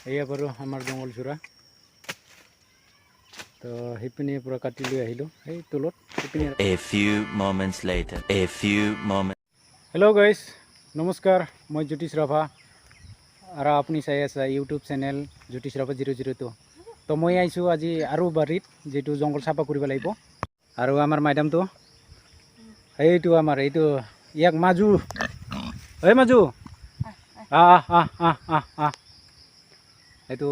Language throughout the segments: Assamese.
এয়া বাৰু আমাৰ জংঘল চূড়া তো সেইপিনে পুৰা কাটি লৈ আহিলোঁ এই তলত সেইপিনে A few moments later. Hello' guys নমস্কাৰ মই জ্যোতিষ ৰাভা আৰু আপুনি চাই আছে ইউটিউব চেনেল জ্যোতিষ ৰাভা 002 তো মই আহিছোঁ আজি আৰু বাৰীত যিটো জংঘল চাফা কৰিব লাগিব আৰু আমাৰ মাইডামটো এইটো আমাৰ এইটো ইয়াক মাজু এই মাজু এইটো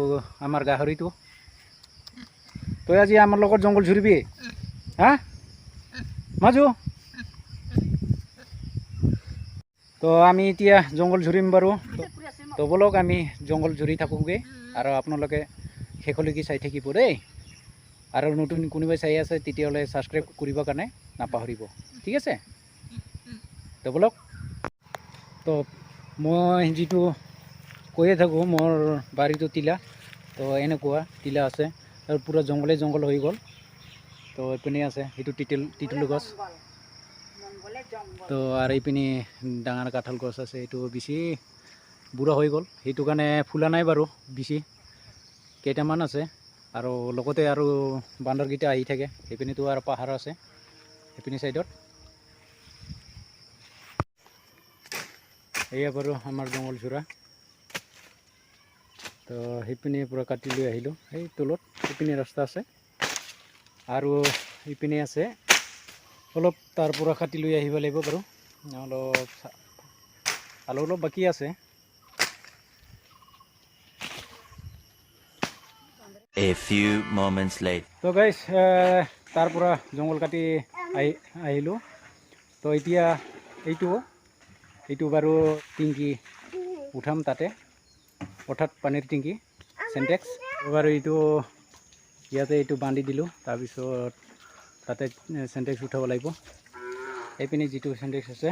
আমাৰ গাহৰিটো তই আজি আমাৰ লগত জংঘল ঝুৰিবি হা মাজু তো আমি এতিয়া জংঘল ঝুৰিম বাৰু তো বলক আমি জংঘল ঝুৰি থাকোঁগৈ আৰু আপোনালোকে শেষলৈকে চাই থাকিব দেই আৰু নতুন কোনোবাই চাই আছে তেতিয়াহ'লে ছাবস্ক্ৰাইব কৰিবৰ কাৰণে নাপাহৰিব ঠিক আছে তো বলক তো মই যিটো কৈয়ে থাকোঁ মোৰ বাৰীটো টিলা তো এনেকুৱা টিলা আছে আৰু পুৰা জংঘল হৈ গ'ল তো এইপিনে আছে সেইটো তিতুল গছ তো আৰু এইপিনে ডাঙৰ কাঁঠাল গছ আছে এইটো বেছি বুঢ়া হৈ গ'ল সেইটো কাৰণে ফুলা নাই বাৰু বেছি কেইটামান আছে আৰু লগতে আৰু বান্দৰকেইটা আহি থাকে সেইপিনেতো আৰু পাহাৰ আছে সেইপিনি চাইডত এয়া বাৰু আমাৰ জংঘল চূড়া তো সেইপিনে পুৰা কাটি লৈ আহিলোঁ এই তলত সেইপিনে ৰাস্তা আছে আৰু এইপিনে আছে অলপ তাৰ পৰা কাটি লৈ আহিব লাগিব বাৰু অলপ বাকী আছে A few moments later. তো গাইজ তাৰ পৰা জংঘল কাটি আহিলোঁ তো এতিয়া এইটো বাৰু টিংকি উঠাম তাতে অৰ্থাৎ পানীৰ টিংকি চেণ্টেক্স বাৰু এইটো ইয়াতে এইটো বান্ধি দিলোঁ তাৰপিছত তাতে চেণ্টেক্স উঠাব লাগিব এইপিনে যিটো চেণ্টেক্স আছে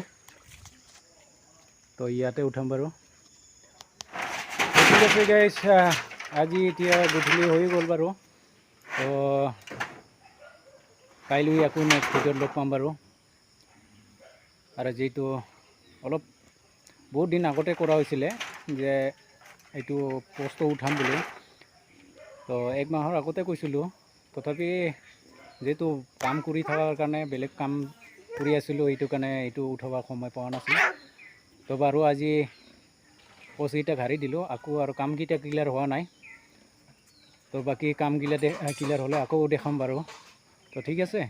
তো ইয়াতে উঠাম বাৰু ঠিক আছে গাইজ আজি এতিয়া গধূলি হৈ গ'ল বাৰু তো কাইলৈ আকৌ নেক্সট ভিডিঅ'ত লগ পাম বাৰু আৰু যিটো অলপ বহুত দিন আগতে কৰা হৈছিলে যে এইটো পোষ্টটো উঠাম বুলি তো 1 মাহৰ আগতে কৈছিলোঁ তথাপি যেহেতু কাম কৰি থকাৰ কাৰণে বেলেগ কাম কৰি আছিলোঁ এইটো কাৰণে এইটো উঠাব সময় পোৱা নাছিলোঁ তো বাৰু আজি পইচাকেইটা ঘাৰি দিলোঁ আকৌ আৰু কামকেইটা ক্লিয়াৰ হোৱা নাই তো বাকী কামগিলা ক্লিয়াৰ হ'লে আকৌ দেখাম বাৰু তো ঠিক আছে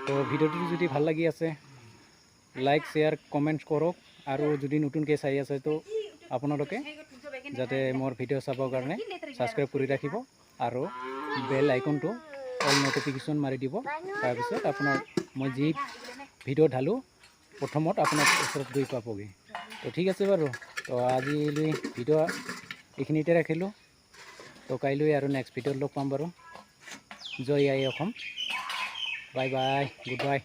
তো ভিডিঅ'টো যদি ভাল লাগি আছে লাইক শ্বেয়াৰ কমেণ্ট কৰক আৰু যদি নতুনকৈ চাই আছে তো আপোনালোকে যাতে মোৰ ভিডিঅ' চাবৰ কাৰণে ছাবস্ক্ৰাইব কৰি ৰাখিব আৰু বেল আইকনটো অল নটিফিকেশ্যন মাৰি দিব তাৰপিছত আপোনাৰ মই যি ভিডিঅ' ঢালোঁ প্ৰথমত আপোনাৰ ওচৰত গৈ পাবগৈ তো ঠিক আছে বাৰু তো আজিলৈ ভিডিঅ' এইখিনিতে ৰাখিলোঁ তো কাইলৈ আৰু নেক্সট ভিডিঅ'ত লগ পাম বাৰু জয় আই Assam bye bye good bye